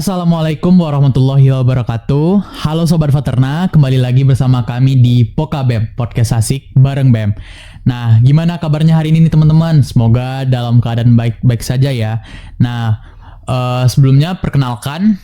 Assalamualaikum warahmatullahi wabarakatuh. Halo Sobat Veterna, kembali lagi bersama kami di Pokabem, Podcast Asik bareng BEM. Nah, gimana kabarnya hari ini nih teman-teman? Semoga dalam keadaan baik-baik saja ya. Nah, sebelumnya perkenalkan,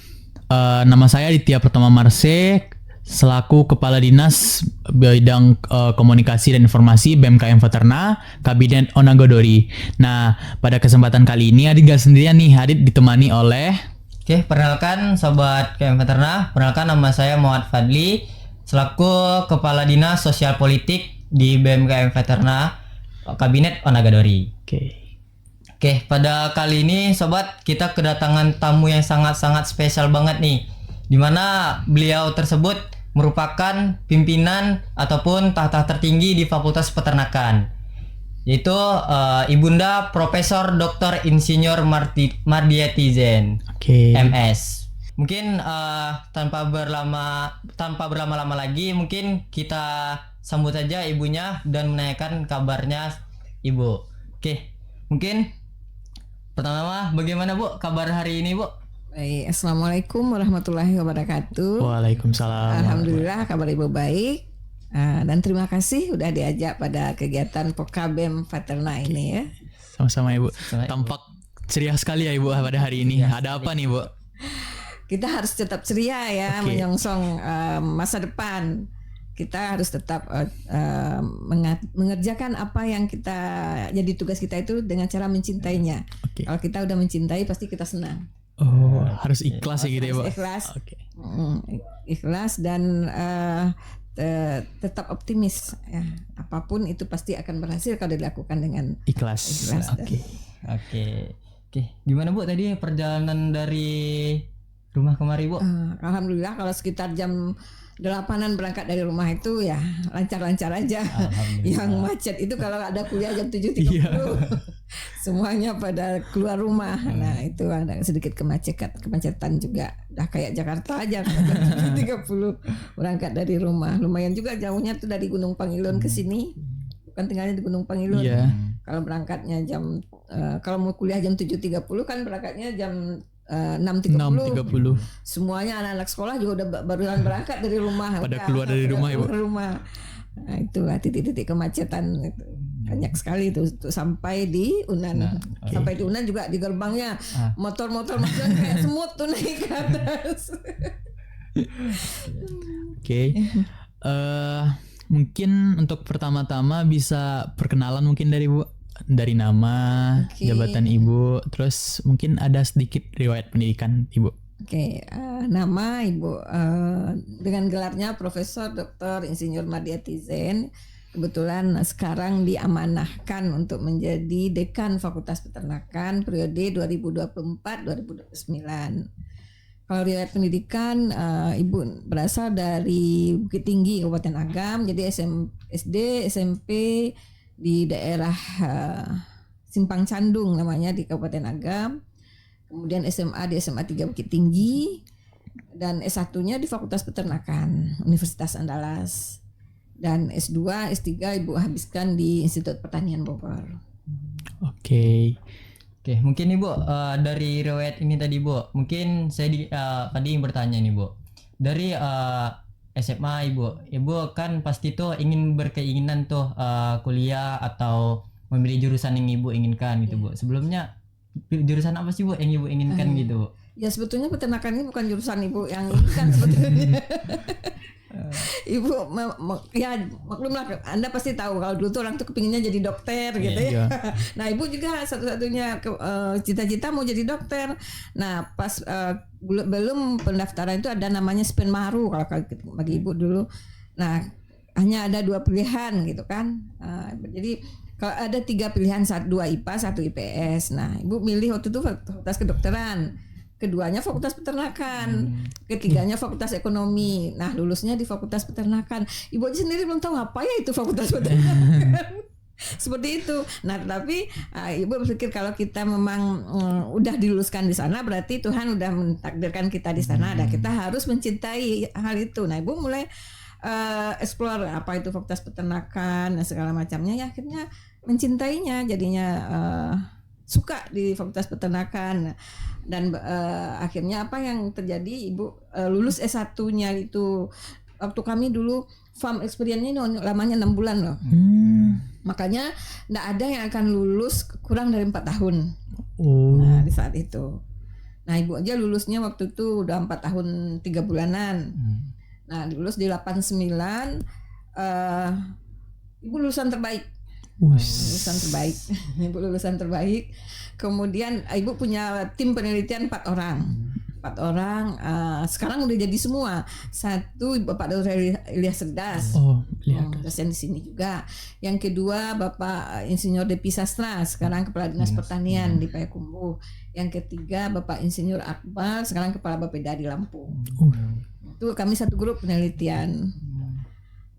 nama saya Ditya Pratama Marse, selaku Kepala Dinas Bidang Komunikasi dan Informasi BMKM Veterna, Kabinet Onagodori. Nah, pada kesempatan kali ini Adit gak sendirian nih, Adit ditemani oleh... Oke, perkenalkan Sobat KM Veterna, perkenalkan nama saya Muhammad Fadli, selaku Kepala Dinas Sosial Politik di BMKM Veterna, Kabinet Onagodori. Oke, pada kali ini Sobat, kita kedatangan tamu yang sangat-sangat spesial banget nih, dimana beliau tersebut merupakan pimpinan ataupun tahta tertinggi di Fakultas Peternakan, yaitu Ibunda Profesor Dr. Insinyur Mardiati Zain, MS. Mungkin tanpa berlama-lama lagi, mungkin kita sambut saja ibunya dan menanyakan kabarnya ibu. Oke, mungkin pertama bagaimana Bu kabar hari ini Bu? Baik, Assalamualaikum warahmatullahi wabarakatuh. Waalaikumsalam. Alhamdulillah kabar ibu baik. Dan terima kasih udah diajak pada kegiatan Pokabem Veterna ini ya. Sama-sama Ibu. Tampak ceria sekali ya Ibu pada hari ini. Ada apa nih Bu? Kita harus tetap ceria ya, menyongsong masa depan. Kita harus tetap mengerjakan apa yang kita jadi tugas kita itu dengan cara mencintainya. Kalau kita udah mencintai pasti kita senang. Oh, harus ikhlas ya gitu ya Bu. Ikhlas. Ikhlas dan tetap optimis ya. Apapun itu pasti akan berhasil kalau dilakukan dengan ikhlas. Oke. Gimana Bu tadi perjalanan dari rumah kemari Bu? Alhamdulillah kalau sekitar jam 8-an berangkat dari rumah itu ya lancar-lancar aja. Yang macet itu kalau ada kuliah jam 7.30 semuanya pada keluar rumah. Nah itu ada sedikit kemacetan juga. Udah kayak Jakarta aja jam 7.30 berangkat dari rumah. Lumayan juga jauhnya tuh dari Gunung Pangilun ke sini. Bukan tinggalnya di Gunung Pangilun. Kalau berangkatnya kalau mau kuliah jam 7.30 kan berangkatnya jam 6.30. Semuanya anak-anak sekolah juga udah barusan berangkat dari rumah. Pada keluar dari rumah ya Bu. Nah itulah titik-titik kemacetan itu. Banyak sekali itu sampai di Unan. Sampai di Unan juga di gerbangnya motor-motor kayak semut tuh naik ke atas. Mungkin untuk pertama-tama bisa perkenalan mungkin dari Bu. Dari nama, jabatan Ibu, terus mungkin ada sedikit riwayat pendidikan Ibu. Nama Ibu dengan gelarnya Profesor Dr. Insinyur Mardiati Zain. Kebetulan sekarang diamanahkan untuk menjadi Dekan Fakultas Peternakan periode 2024-2029. Kalau riwayat pendidikan, Ibu berasal dari Bukit Tinggi, Kabupaten Agam, jadi SD, SMP di daerah Simpang Candung namanya di Kabupaten Agam. Kemudian SMA di SMA 3 Bukit Tinggi dan S1-nya di Fakultas Peternakan Universitas Andalas. Dan S2, S3 Ibu habiskan di Institut Pertanian Bogor. Oke, mungkin Ibu dari riwayat ini tadi Bu, mungkin saya tadi bertanya nih Bu. Dari SMA Ibu kan pasti tuh ingin berkeinginan tuh kuliah atau memilih jurusan yang Ibu inginkan gitu Bu. Sebelumnya jurusan apa sih Bu yang Ibu inginkan gitu? Ya sebetulnya peternakan ini bukan jurusan Ibu yang inginkan sebetulnya. Ibu ya maklumlah, Anda pasti tahu kalau dulu tuh orang tuh kepinginnya jadi dokter gitu ya. Nah Ibu juga satu-satunya cita-cita mau jadi dokter. Nah pas belum pendaftaran itu ada namanya Spenmaru kalau bagi Ibu dulu. Nah hanya ada 2 pilihan gitu kan. Jadi kalau ada 3 pilihan, 2 IPA 1 IPS. Nah Ibu milih waktu itu fakultas kedokteran. Keduanya Fakultas Peternakan, ketiganya Fakultas Ekonomi. Nah lulusnya di Fakultas Peternakan. Ibu aja sendiri belum tahu apa ya itu Fakultas Peternakan. Seperti itu. Nah tapi Ibu berpikir kalau kita memang udah diluluskan di sana, berarti Tuhan udah mentakdirkan kita di sana. Dan kita harus mencintai hal itu. Nah Ibu mulai explore apa itu Fakultas Peternakan dan segala macamnya. Ya akhirnya mencintainya, jadinya suka di Fakultas Peternakan. Dan akhirnya apa yang terjadi, ibu lulus S1-nya itu waktu kami dulu farm experience-nya ini lamanya 6 bulan loh. Makanya enggak ada yang akan lulus kurang dari 4 tahun. Nah, di saat itu. Nah, ibu aja lulusnya waktu itu udah 4 tahun 3 bulanan. Nah, lulus di 89. Ibu lulusan terbaik. Lulusan terbaik. Ibu lulusan terbaik. Kemudian ibu punya tim penelitian 4 orang. 4 orang. Sekarang udah jadi semua. Satu Bapak Dr. Ilyas Cerdas. Dosen di sini juga. Yang kedua Bapak Insinyur Depi Sastra, sekarang Kepala Dinas Pertanian di Payakumbuh. Yang ketiga Bapak Insinyur Akbar, sekarang Kepala Bapeda di Lampung. Itu kami satu grup penelitian.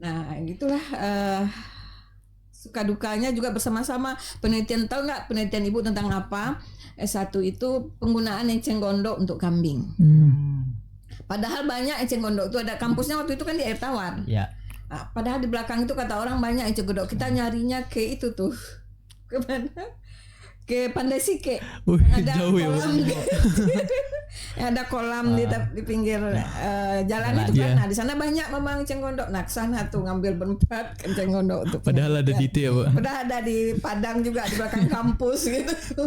Nah, gitulah suka dukanya juga bersama-sama penelitian. Tahu nggak penelitian ibu tentang apa? S1 itu penggunaan enceng gondok untuk kambing. Padahal banyak enceng gondok itu, ada kampusnya waktu itu kan di Air Tawar. Nah, padahal di belakang itu kata orang banyak enceng gondok. Kita nyarinya ke itu tuh, ke mana? Ke Pandai Sike. Ada jauh ya, kolam ada kolam di pinggir jalan itu kan. Nah, di sana banyak memang enceng gondok. Nah, ke sana tuh ngambil berempat enceng gondok untuk. Padahal ada di itu ya, Pak. Padahal ada di Padang juga, di belakang kampus gitu.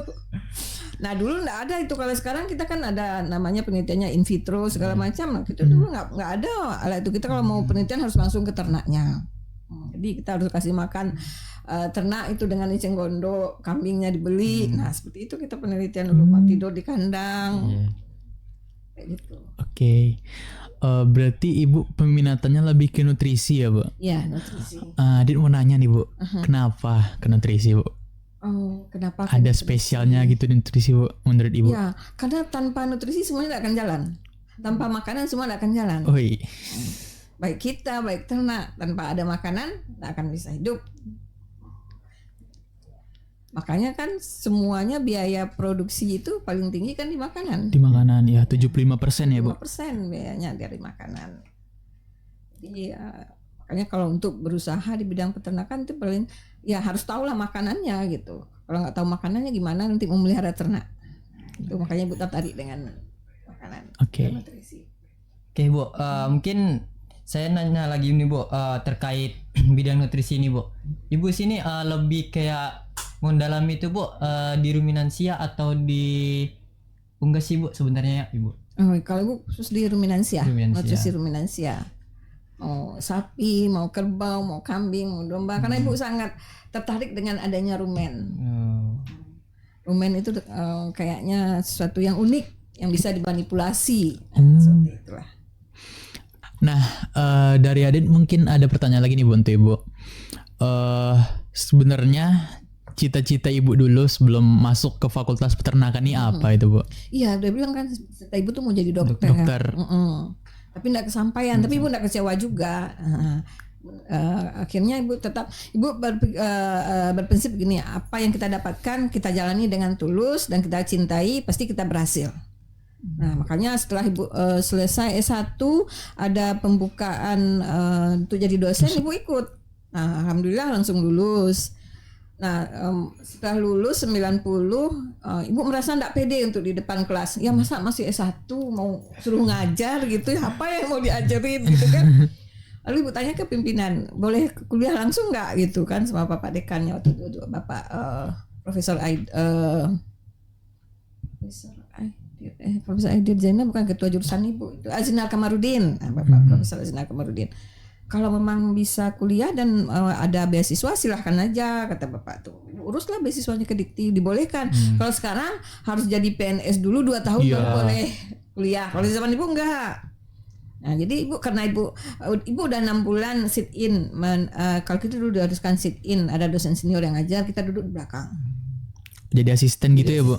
Nah, dulu enggak ada itu. Kalau sekarang kita kan ada namanya penelitiannya in vitro segala macam. Nah, kita dulu enggak ada alat itu. Kita kalau mau penelitian harus langsung ke ternaknya. Jadi kita harus kasih makan ternak itu dengan enceng gondok, kambingnya dibeli. Nah, seperti itu kita penelitian dulu. Tidur di kandang. Kayak gitu. Oke. Berarti ibu peminatannya lebih ke nutrisi ya, Bu? Iya, nutrisi. Adit mau nanya nih, Bu. Kenapa ke nutrisi, Bu? Kenapa? Ada spesialnya gitu di nutrisi, Bu, menurut ibu? Ya, karena tanpa nutrisi semuanya tidak akan jalan. Tanpa makanan semua tidak akan jalan. Baik kita, baik ternak, tanpa ada makanan tidak akan bisa hidup. Makanya kan semuanya biaya produksi itu paling tinggi kan di makanan. Di makanan ya, 75% ya, Bu. 5% biayanya dari makanan. Jadi makanya kalau untuk berusaha di bidang peternakan itu paling ya harus tahulah makanannya gitu. Kalau nggak tahu makanannya gimana nanti memelihara ternak. Itu makanya Ibu tertarik dengan makanan. Oke, Bu, mungkin saya nanya lagi nih, Bu, terkait bidang nutrisi ini, Bu. Ibu sini lebih kayak mendalami itu, Bu, di ruminansia atau di unggas, Bu, sebenarnya ya, Ibu? Kalau Ibu khusus di ruminansia. Nutrisi ruminansia. Mau sapi, mau kerbau, mau kambing, mau domba. Karena Ibu sangat tertarik dengan adanya rumen. Rumen itu kayaknya sesuatu yang unik, yang bisa dimanipulasi. Seperti itulah. Nah, dari Adit mungkin ada pertanyaan lagi nih, Bu, untuk Ibu. Sebenarnya cita-cita Ibu dulu sebelum masuk ke Fakultas Peternakan ini apa itu, Bu? Iya, udah bilang kan cita Ibu tuh mau jadi dokter. Tapi enggak kesampaian, tapi Ibu enggak kecewa juga. Akhirnya Ibu berprinsip gini, apa yang kita dapatkan kita jalani dengan tulus dan kita cintai, pasti kita berhasil. Nah, makanya setelah Ibu selesai S1 ada pembukaan untuk jadi dosen, Ibu ikut. Nah, alhamdulillah langsung lulus. Nah, setelah lulus 90, Ibu merasa enggak pede untuk di depan kelas. Ya masa masih S1 mau suruh ngajar gitu, apa yang mau diajarin gitu kan. Lalu Ibu tanya ke pimpinan, boleh kuliah langsung enggak gitu kan, sama Bapak dekannya waktu itu, Bapak Profesor Aidir Zainal, bukan ketua jurusan Ibu, itu Azinal Kamarudin. Nah, Bapak Profesor Azinal Kamarudin. Kalau memang bisa kuliah dan ada beasiswa silahkan aja, kata Bapak tuh. Uruslah beasiswanya ke Dikti, dibolehkan. Kalau sekarang harus jadi PNS dulu 2 tahun baru boleh kuliah. Kalau di zaman Ibu enggak. Nah, jadi Ibu karena Ibu udah 6 bulan sit in. Kalau kita dulu diharuskan sit in, ada dosen senior yang ngajar, kita duduk di belakang. Jadi asisten gitu ya, Bu?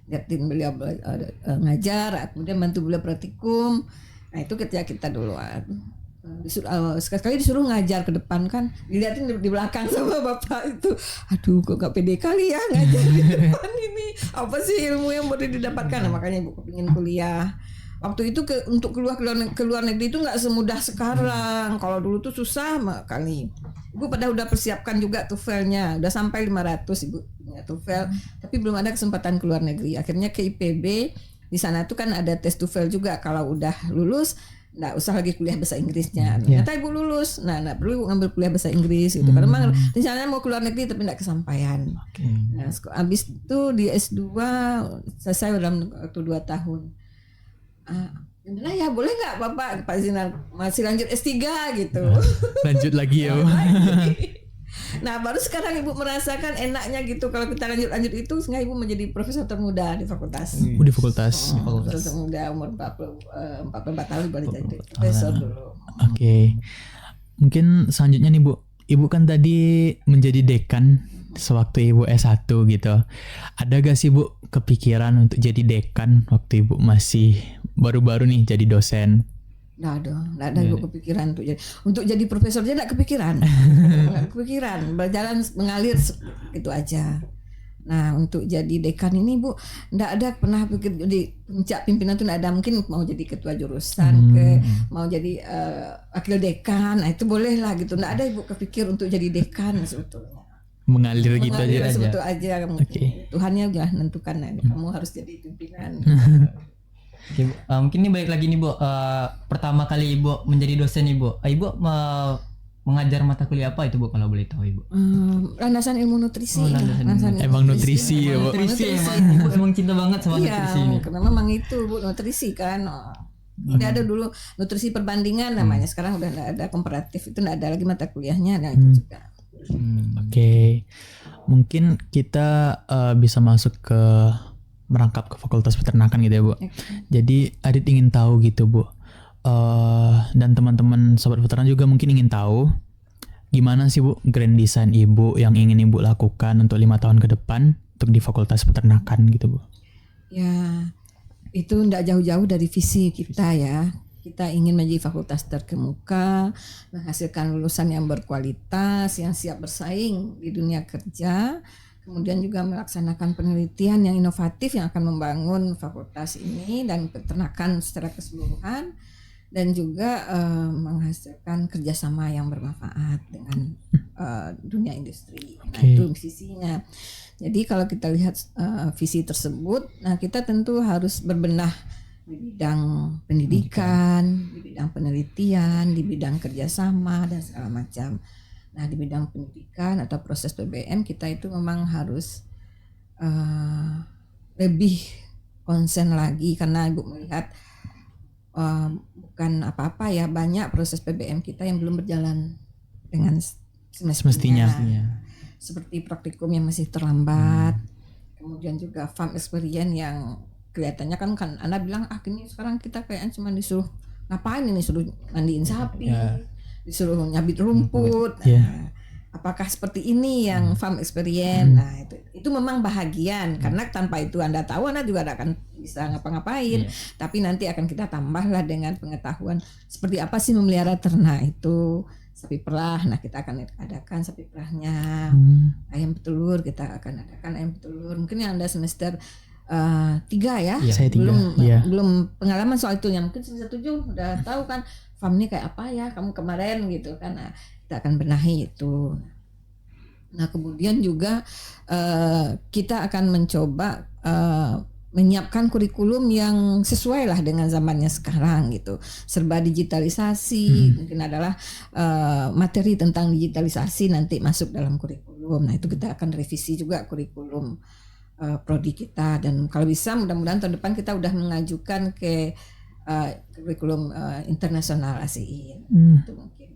Liatin beliau ngajar, kemudian bantu beliau praktikum. Nah, itu kita dulu sekali disuruh ngajar ke depan kan, dilihatin di belakang sama Bapak itu. Aduh, kok gak pede kali ya ngajar di depan ini. Apa sih ilmu yang boleh didapatkan? Nah, makanya Ibu kepingin kuliah. Waktu itu untuk keluar ke luar negeri itu nggak semudah sekarang. Kalau dulu tuh susah kali. Ibu pada udah persiapkan juga TOEFL-nya, udah sampai 500 Ibu punya TOEFL, tapi belum ada kesempatan ke luar negeri. Akhirnya ke IPB, di sana tuh kan ada tes TOEFL juga. Kalau udah lulus, nggak usah lagi kuliah bahasa Inggrisnya. Ternyata ibu lulus, nggak perlu ngambil kuliah bahasa Inggris gitu. Karena memang rencananya mau ke luar negeri tapi nggak kesampaian. Nah, abis itu di S2 selesai dalam waktu 2 tahun. Gimana ya, boleh nggak Pak Zinar masih lanjut S3 gitu? Lanjut lagi ya Bu. Nah baru sekarang ibu merasakan enaknya gitu kalau kita lanjut itu, sehingga ibu menjadi profesor termuda di fakultas. Di fakultas. Profesor termuda umur 44 tahun boleh jadi profesor dulu. Oke. Mungkin selanjutnya nih Bu, Ibu kan tadi menjadi dekan sewaktu Ibu S1 gitu. Ada gak sih Bu kepikiran untuk jadi dekan waktu Ibu masih baru-baru nih jadi dosen? Nggak ada ibu kepikiran untuk jadi profesor aja nggak kepikiran. Nggak kepikiran, berjalan mengalir itu aja. Nah untuk jadi dekan ini Bu nggak ada pernah pikir jadi puncak pimpinan tuh nggak ada. Mungkin mau jadi ketua jurusan, mau jadi wakil dekan, nah itu boleh lah gitu. Nggak ada ibu kepikir untuk jadi dekan sebetulnya. Mengalir gitu aja. Sebetulnya aja. Okay. Tuhannya udah menentukan kamu harus jadi pimpinan. Oke, mungkin ini balik lagi nih Bu, pertama kali Ibu menjadi dosen Ibu, Ibu mengajar mata kuliah apa itu Bu kalau boleh tahu Ibu? Landasan ilmu nutrisi. Emang nutrisi ya Bu? Nutrisi emang cinta banget sama nutrisi ini. Karena memang itu Bu, nutrisi kan. Tidak ada dulu nutrisi perbandingan namanya, sekarang udah nggak ada, komparatif itu nggak ada lagi mata kuliahnya. Nah itu juga. Oke. Mungkin kita bisa masuk ke merangkap ke Fakultas Peternakan gitu ya Bu. Jadi Adit ingin tahu gitu Bu, dan teman-teman sobat veteran juga mungkin ingin tahu gimana sih Bu grand design Ibu yang ingin Ibu lakukan untuk 5 tahun ke depan untuk di Fakultas Peternakan gitu Bu. Ya itu tidak jauh-jauh dari visi kita ya. Kita ingin menjadi fakultas terkemuka, menghasilkan lulusan yang berkualitas, yang siap bersaing di dunia kerja. Kemudian juga melaksanakan penelitian yang inovatif yang akan membangun fakultas ini dan peternakan secara keseluruhan, dan juga menghasilkan kerjasama yang bermanfaat dengan dunia industri. Nah itu visinya. Jadi kalau kita lihat visi tersebut, nah kita tentu harus berbenah di bidang pendidikan, di bidang penelitian, di bidang kerjasama dan segala macam. Nah di bidang pendidikan atau proses PBM kita itu memang harus lebih konsen lagi, karena Ibu melihat bukan apa-apa ya, banyak proses PBM kita yang belum berjalan dengan semestinya. Seperti praktikum yang masih terlambat, kemudian juga farm experience yang kelihatannya kan Anda bilang ini sekarang kita kayaknya cuma disuruh ngapain ini, suruh mandiin sapi. Disuruh nyabit rumput. Apakah seperti ini yang farm experience? Nah itu memang bahagian, karena tanpa itu Anda tahu Anda juga tidak akan bisa ngapa-ngapain. Tapi nanti akan kita tambahlah dengan pengetahuan seperti apa sih memelihara ternak itu, sapi perah. Nah kita akan adakan sapi perahnya. Ayam petelur kita akan adakan ayam petelur. Mungkin yang Anda semester 3 ya, belum pengalaman soal itu. Yang mungkin semester 7 udah tahu kan farm ini kayak apa ya kamu kemarin gitu kan. Nah, kita akan benahi itu. Nah kemudian juga kita akan mencoba menyiapkan kurikulum yang sesuai lah dengan zamannya sekarang gitu. Serba digitalisasi, mungkin adalah materi tentang digitalisasi nanti masuk dalam kurikulum. Nah itu kita akan revisi juga kurikulum prodi kita, dan kalau bisa mudah-mudahan tahun depan kita udah mengajukan ke kurikulum internasional ASEAN. Itu mungkin.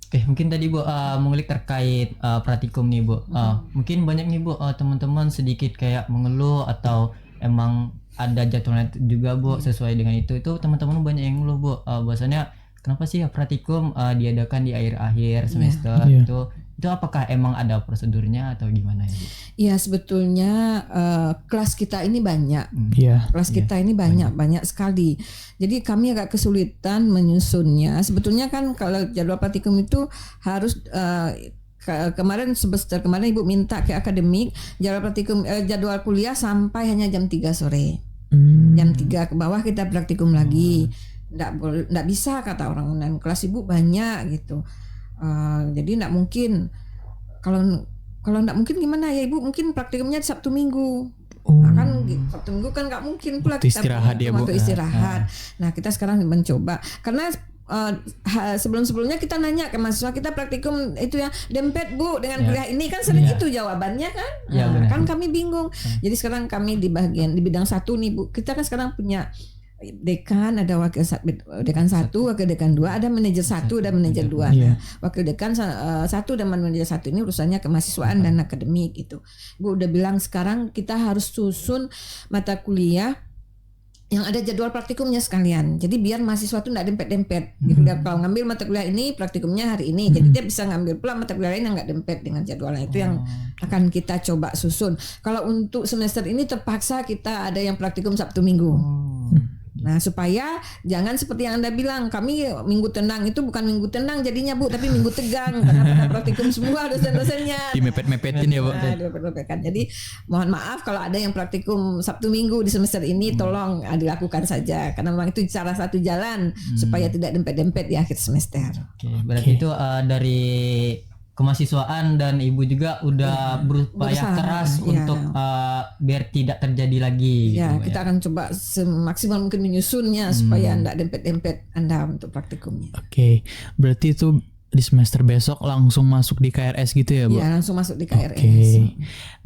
Oke, mungkin tadi Bu mengulik terkait praktikum nih Bu. Mungkin banyak nih Bu teman-teman sedikit kayak mengeluh atau emang ada jadwalnya juga Bu sesuai dengan itu. Itu teman-teman banyak yang ngeluh Bu. Bahwasanya kenapa sih praktikum diadakan di akhir-akhir semester itu apakah emang ada prosedurnya atau gimana ya Bu? Iya sebetulnya kelas kita ini banyak. Kelas kita ini banyak sekali. Jadi kami agak kesulitan menyusunnya. Sebetulnya kan kalau jadwal praktikum itu harus kemarin semester kemarin Ibu minta ke akademik jadwal praktikum jadwal kuliah sampai hanya jam 3 sore. Jam 3 ke bawah kita praktikum lagi. Nggak bisa kata orang, dan kelas Ibu banyak gitu. Jadi nggak mungkin kalau kalau enggak mungkin gimana ya Ibu? Mungkin praktikumnya Sabtu Minggu. Oh. Nah, kan Sabtu Minggu kan nggak mungkin pula Waktu kita istirahat ya, Bu. waktu istirahat. Nah kita sekarang mencoba karena sebelum-sebelumnya kita nanya ke mahasiswa kita praktikum itu ya dempet Bu dengan kuliah ini kan sering itu jawabannya kan. Ya, Nah, benar. kan kami bingung. Jadi sekarang kami di bidang 1 nih Bu. Kita kan sekarang punya dekan, ada wakil dekan 1, wakil dekan 2, ada manajer 1, ada manajer 2. Iya. Nah, wakil dekan 1 dan manajer 1 ini urusannya kemahasiswaan dan akademik gitu. Bu udah bilang sekarang kita harus susun mata kuliah yang ada jadwal praktikumnya sekalian. Jadi biar mahasiswa tuh enggak dempet-dempet. Dia kalau ngambil mata kuliah ini praktikumnya hari ini. Jadi dia bisa ngambil pula mata kuliah lain yang enggak dempet dengan jadwalnya. Itu yang akan kita coba susun. Kalau untuk semester ini terpaksa kita ada yang praktikum Sabtu Minggu. Nah supaya jangan seperti yang Anda bilang, kami minggu tenang itu bukan minggu tenang jadinya Bu, tapi minggu tegang karena pada praktikum semua dosen-dosennya. Dimepet-mepetin ya, Bu. Nah, dimepet-mepetkan. Jadi mohon maaf kalau ada yang praktikum Sabtu Minggu di semester ini tolong dilakukan saja karena memang itu salah satu jalan supaya tidak dempet-dempet di akhir semester. Oke, berarti itu dari kemahasiswaan dan Ibu juga udah berupaya berusaha, keras ya. untuk biar tidak terjadi lagi Ya, gitu, kita akan coba semaksimal mungkin menyusunnya supaya tidak dempet-dempet Anda untuk praktikumnya. Oke, berarti itu di semester besok langsung masuk di KRS gitu ya, Bu? Ya, langsung masuk di KRS. Oke.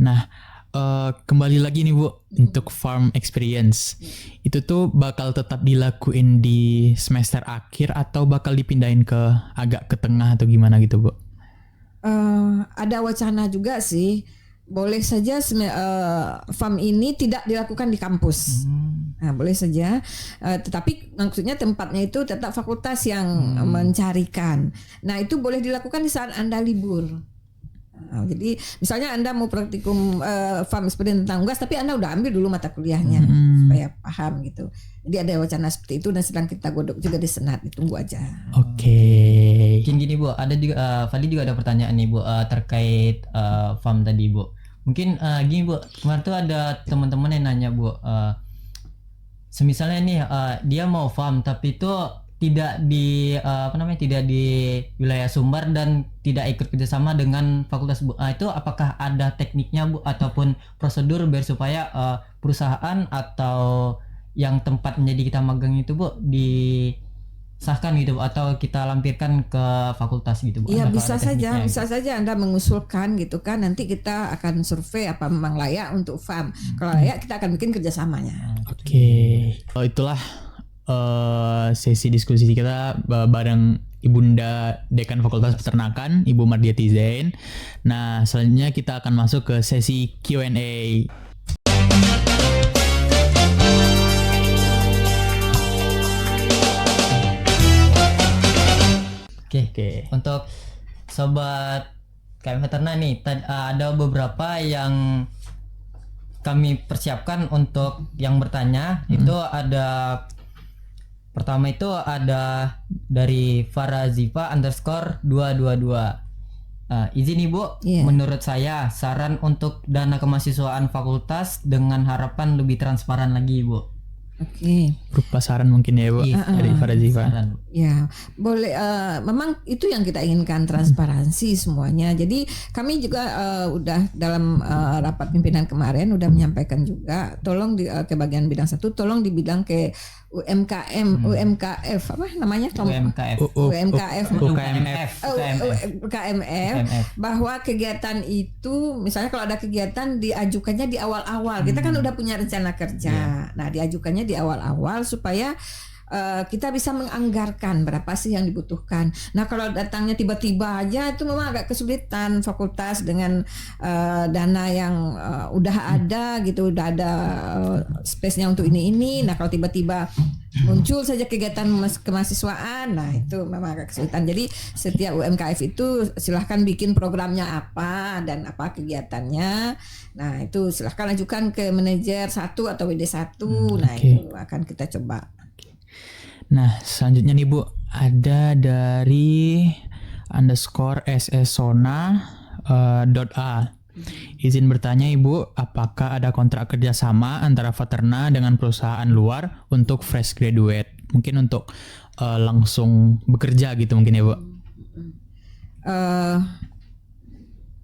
Nah, kembali lagi nih Bu, untuk farm experience itu tuh bakal tetap dilakuin di semester akhir atau bakal dipindahin ke agak ke tengah atau gimana gitu, Bu? Ada wacana juga sih, boleh saja farm ini tidak dilakukan di kampus. Nah, boleh saja, tetapi maksudnya tempatnya itu tetap fakultas yang mencarikan. Nah, itu boleh dilakukan di saat Anda libur. Nah, jadi misalnya Anda mau praktikum farm experience tentang gas, tapi Anda udah ambil dulu mata kuliahnya supaya paham gitu. Jadi ada wacana seperti itu dan sedang kita godok juga di Senat, ditunggu aja. Oke. Mungkin gini Bu, ada juga Fadli juga ada pertanyaan nih Bu terkait farm tadi Bu. Mungkin gini Bu, kemarin tuh ada teman-teman yang nanya Bu, semisalnya nih dia mau farm tapi itu tidak di tidak di wilayah Sumbar dan tidak ikut kerjasama dengan fakultas Bu. Itu apakah ada tekniknya Bu ataupun prosedur biar supaya perusahaan atau yang tempat menjadi kita magang itu Bu disahkan gitu Bu, atau kita lampirkan ke fakultas gitu Bu? Iya, Apakah bisa ada saja, tekniknya, bisa saja Anda mengusulkan gitu kan. Nanti kita akan survei apa memang layak untuk farm. Kalau layak kita akan bikin kerjasamanya. Oke. Oh, itulah sesi diskusi kita bareng Ibunda Dekan Fakultas Peternakan, Ibu Mardiati Zain. Nah, selanjutnya kita akan masuk ke sesi Q&A. Oke. Untuk sobat KM Veterna nih, ada beberapa yang kami persiapkan untuk yang bertanya. Itu ada pertama itu ada dari Farazifa _222. Izin Ibu, menurut saya saran untuk dana kemahasiswaan fakultas dengan harapan lebih transparan lagi Ibu. Oke. Berupa saran mungkin ya Bu, dari Farazifa. Saran. Ya, boleh. Memang itu yang kita inginkan, transparansi semuanya. Jadi kami juga udah dalam rapat pimpinan kemarin udah menyampaikan juga, tolong ke bagian bidang 1, tolong di bidang ke UMKF apa namanya? UKMF bahwa kegiatan itu misalnya kalau ada kegiatan diajukannya di awal-awal. Kita kan udah punya rencana kerja. Nah, diajukannya di awal-awal supaya kita bisa menganggarkan berapa sih yang dibutuhkan. Nah, kalau datangnya tiba-tiba aja itu memang agak kesulitan fakultas dengan dana yang udah ada gitu, udah ada space-nya untuk ini. Nah, kalau tiba-tiba muncul saja kegiatan kemahasiswaan, nah itu memang agak kesulitan. Jadi setiap UMKF itu silahkan bikin programnya apa dan apa kegiatannya. Nah, itu silahkan ajukan ke manajer 1 atau WD 1. Nah, itu akan kita coba. Nah, selanjutnya nih Bu, ada dari _ssona.a. Izin bertanya Ibu, apakah ada kontrak kerjasama antara Veterna dengan perusahaan luar untuk fresh graduate? Mungkin untuk langsung bekerja gitu mungkin ya Bu?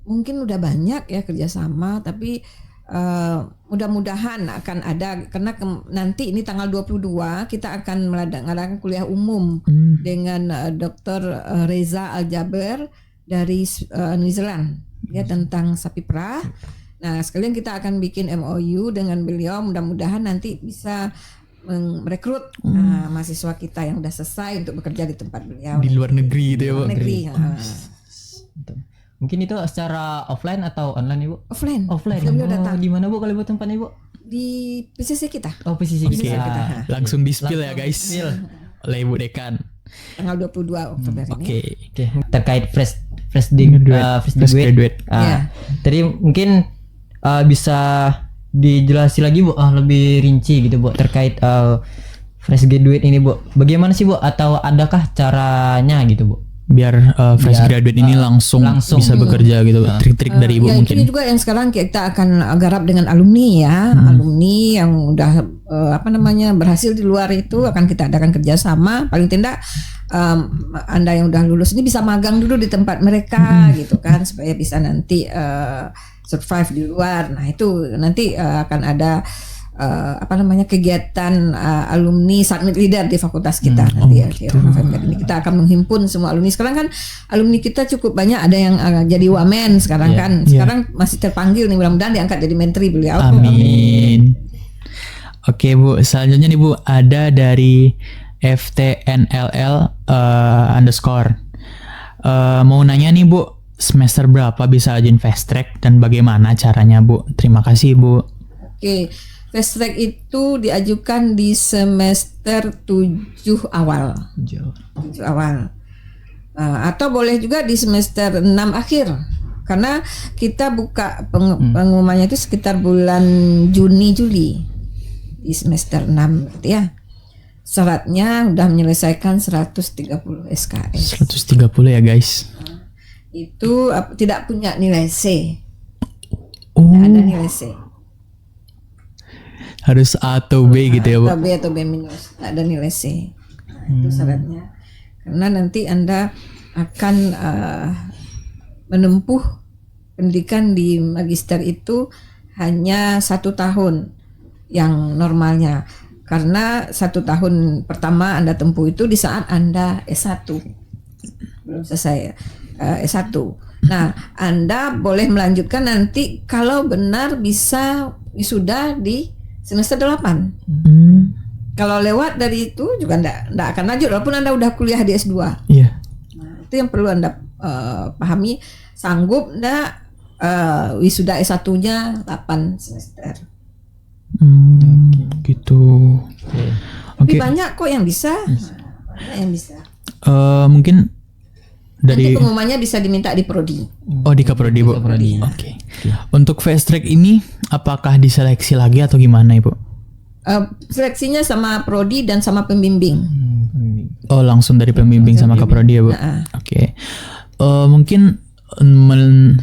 mungkin udah banyak ya kerjasama, tapi mudah-mudahan akan ada, karena nanti ini tanggal 22 kita akan mengadakan kuliah umum dengan Dr. Reza Al-Jaber dari New Zealand ya, tentang sapi perah. Nah, sekalian kita akan bikin MOU dengan beliau, mudah-mudahan nanti bisa merekrut mahasiswa kita yang udah selesai untuk bekerja di tempat beliau di luar negeri gitu ya, Bu. negeri. Mungkin itu secara offline atau online Ibu? Offline. Beliau datang. Di mana Bu kalau buat tempatnya Bu? Di PCC kita. Oh, PCC Oke, kita. langsung di-spill ya guys. Spill. Oleh Ibu Dekan. Tanggal 22 Oktober ini. Oke. Terkait fresh graduate. Iya. Tadi mungkin bisa dijelasi lagi Bu, lebih rinci gitu Bu terkait fresh graduate ini Bu. Bagaimana sih Bu, atau adakah caranya gitu Bu? Biar fresh graduate ini langsung bisa bekerja gitu. Trik-trik dari Ibu Ya, mungkin. ini juga yang sekarang kita akan garap dengan alumni ya. Alumni yang udah berhasil di luar itu akan kita adakan kerjasama. Paling tidak Anda yang udah lulus ini bisa magang dulu di tempat mereka gitu kan, supaya bisa nanti survive di luar. Nah, itu nanti akan ada kegiatan alumni summit leader di fakultas kita nanti ya di November ini. Kita akan menghimpun semua alumni. Sekarang kan alumni kita cukup banyak, ada yang jadi wamen sekarang kan. Sekarang masih terpanggil nih, mudah-mudahan diangkat jadi menteri beliau. Amin. Oke Bu, selanjutnya nih Bu, ada dari FTNLL _ mau nanya nih Bu, semester berapa bisa ajuin fast track dan bagaimana caranya Bu? Terima kasih Bu. Oke. Fast track itu diajukan di semester 7 awal. 7 awal. Atau boleh juga di semester 6 akhir. Karena kita buka pengumumannya itu sekitar bulan Juni-Juli. Di semester 6 gitu ya. Syaratnya udah menyelesaikan 130 SKS. 130 ya guys. Itu tidak punya nilai C. Oh. Tidak ada nilai C. Harus A atau B gitu ya Bu. Atau B atau B minus, tak ada nilai C. Itu syaratnya. Karena nanti Anda akan menempuh pendidikan di magister itu hanya 1 tahun yang normalnya. Karena 1 tahun pertama Anda tempuh itu di saat Anda S1. Belum selesai S1. Nah, Anda boleh melanjutkan nanti kalau benar bisa wisuda di semester 8. Kalau lewat dari itu juga enggak akan lanjut walaupun Anda udah kuliah di S2. Iya. Nah, itu yang perlu Anda pahami, sanggup enggak wisuda S1-nya 8 semester. Gitu. Tapi banyak kok yang bisa. Banyak yang bisa. Mungkin dari nanti pengumumannya bisa diminta di prodi. Oh, di Kaprodi Bu. Oke. Untuk fast track ini apakah diseleksi lagi atau gimana Ibu? Seleksinya sama prodi dan sama pembimbing. Oh, langsung dari pembimbing sama Kaprodi ya Bu. Oke. Mungkin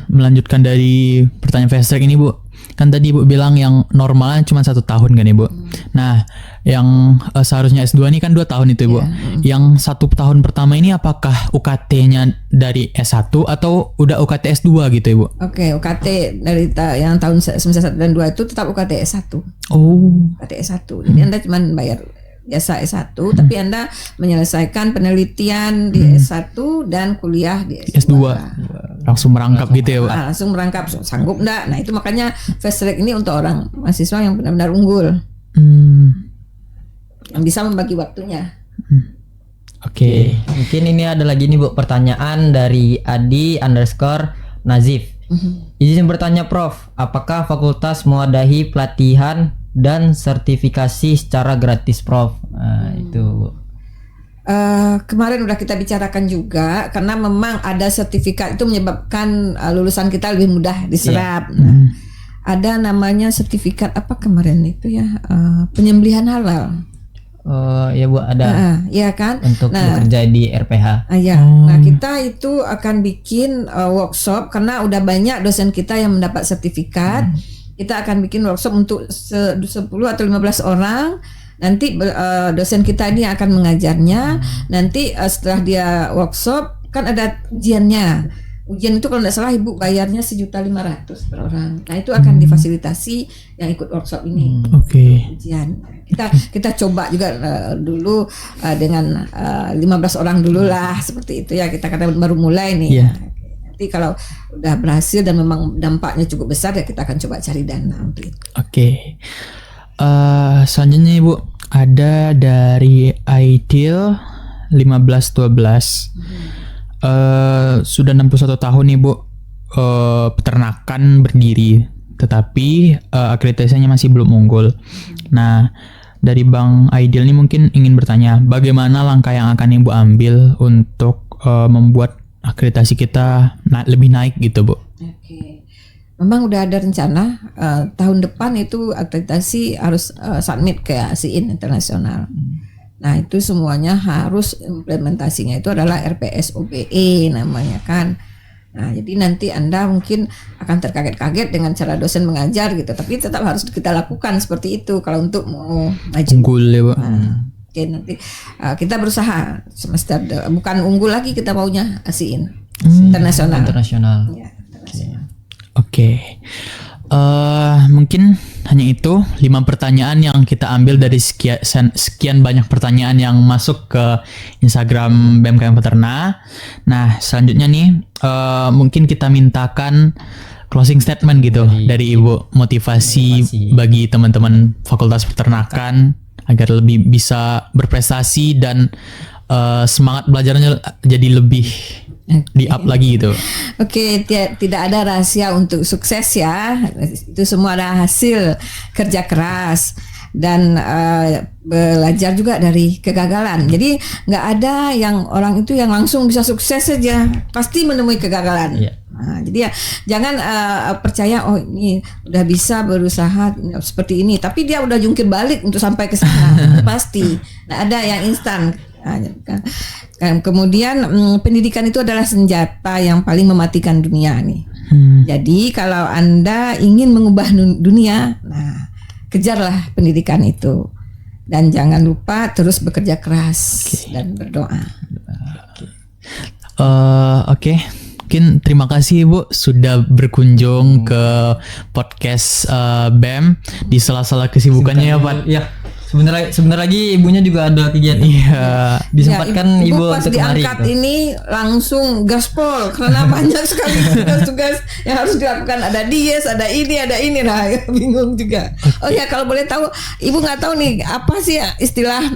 melanjutkan dari pertanyaan fast track ini Bu. Kan tadi Ibu bilang yang normalnya cuma 1 tahun kan Ibu. Nah, yang seharusnya S2 ini kan 2 tahun itu Ibu. Yang 1 tahun pertama ini apakah UKT-nya dari S1 atau udah UKT S2 gitu Ibu? Oke, UKT dari yang tahun semester 1 dan 2 itu tetap UKT S1. Oh. UKT S1. Jadi Anda cuma bayar biasa S1, tapi Anda menyelesaikan penelitian di S1 dan kuliah di S2. Langsung merangkap gitu ya Pak? Langsung merangkap, sanggup enggak? Nah itu makanya fast track ini untuk orang mahasiswa yang benar-benar unggul, yang bisa membagi waktunya. Oke. Mungkin ini ada lagi nih Bu, pertanyaan dari Adi_Nazif. Izin bertanya Prof, apakah fakultas mewadahi pelatihan dan sertifikasi secara gratis Prof? Nah, itu Bu. Kemarin udah kita bicarakan juga, karena memang ada sertifikat itu menyebabkan lulusan kita lebih mudah diserap. Nah, ada namanya sertifikat apa kemarin itu ya, penyembelihan halal. Ya Bu, ada. Ya kan? Untuk bekerja di RPH. Nah kita itu akan bikin workshop, karena udah banyak dosen kita yang mendapat sertifikat. Kita akan bikin workshop untuk 10 atau 15 orang. Nanti dosen kita ini akan mengajarnya. Nanti setelah dia workshop kan ada ujiannya. ujian itu kalau tidak salah Ibu bayarnya 1.500.000 per orang. Nah itu akan difasilitasi yang ikut workshop ini. Ujian. Kita coba juga dulu dengan 15 orang dulu lah seperti itu ya, kita kata baru mulai nih. Nanti kalau udah berhasil dan memang dampaknya cukup besar ya kita akan coba cari dana untuk itu. Selanjutnya Ibu ada dari Aidil 1512. Sudah 61 tahun nih Bu, peternakan berdiri, tetapi akreditasinya masih belum unggul. Nah, dari Bang Aidil nih mungkin ingin bertanya, bagaimana langkah yang akan Ibu ambil untuk membuat akreditasi kita lebih naik gitu Bu? Memang udah ada rencana tahun depan itu akreditasi harus submit ke ASIIN internasional. Nah itu semuanya harus implementasinya itu adalah RPSOBE namanya kan. Nah jadi nanti Anda mungkin akan terkaget-kaget dengan cara dosen mengajar gitu, tapi tetap harus kita lakukan seperti itu kalau untuk mau maju. Unggul ya Bu. Nanti kita berusaha semester bukan unggul lagi, kita maunya ASIIN internasional. Ya, internasional. Mungkin hanya itu 5 pertanyaan yang kita ambil dari sekian banyak pertanyaan yang masuk ke Instagram BMKM Veterna. Nah selanjutnya nih mungkin kita mintakan closing statement gitu dari Ibu, motivasi bagi teman-teman Fakultas Peternakan agar lebih bisa berprestasi dan semangat belajarnya jadi lebih di up lagi gitu. Tidak ada rahasia untuk sukses ya. Itu semua ada hasil kerja keras dan belajar juga dari kegagalan. Jadi nggak ada yang orang itu yang langsung bisa sukses saja, pasti menemui kegagalan. Nah, jadi ya jangan percaya ini udah bisa berusaha seperti ini, tapi dia udah jungkir balik untuk sampai ke sana. Pasti. Nggak ada yang instan. Kemudian pendidikan itu adalah senjata yang paling mematikan dunia nih. Jadi kalau Anda ingin mengubah dunia, nah kejarlah pendidikan itu dan jangan lupa terus bekerja keras dan berdoa. Mungkin terima kasih Ibu sudah berkunjung ke podcast BEM di sela-sela kesibukannya ya Pak. Iya. Sebentar lagi ibunya juga ada kegiatan. Disempatkan ya, ibu pas untuk diangkat gitu. Ini langsung gaspol karena banyak sekali tugas-tugas yang harus dilakukan. Ada dies, ada ini, nah bingung juga. Oh ya kalau boleh tahu, Ibu nggak tahu nih apa sih istilah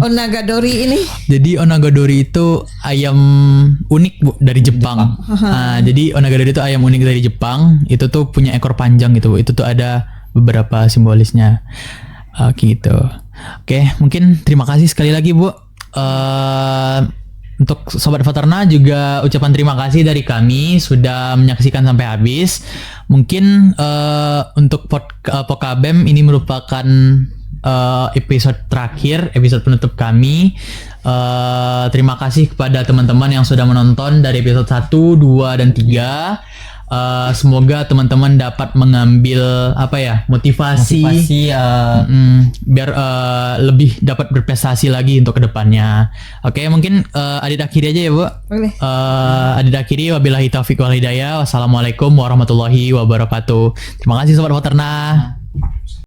onagadori ini? Jadi onagadori itu ayam unik Bu dari Jepang. Jadi onagadori itu ayam unik dari Jepang. Itu tuh punya ekor panjang gitu Bu. Itu tuh ada beberapa simbolisnya. Gitu. Mungkin terima kasih sekali lagi Bu. Untuk Sobat Veterna juga ucapan terima kasih dari kami sudah menyaksikan sampai habis. Mungkin untuk Pokabem ini merupakan episode terakhir, episode penutup kami. Terima kasih kepada teman-teman yang sudah menonton dari episode 1, 2, dan 3. Semoga teman-teman dapat mengambil motivasi biar lebih dapat berprestasi lagi untuk kedepannya. Mungkin Adit akhiri aja ya Bu. Boleh. Adit akhiri, wabillahi taufiq wal hidayah. Wassalamualaikum warahmatullahi wabarakatuh. Terima kasih Sobat Veterna.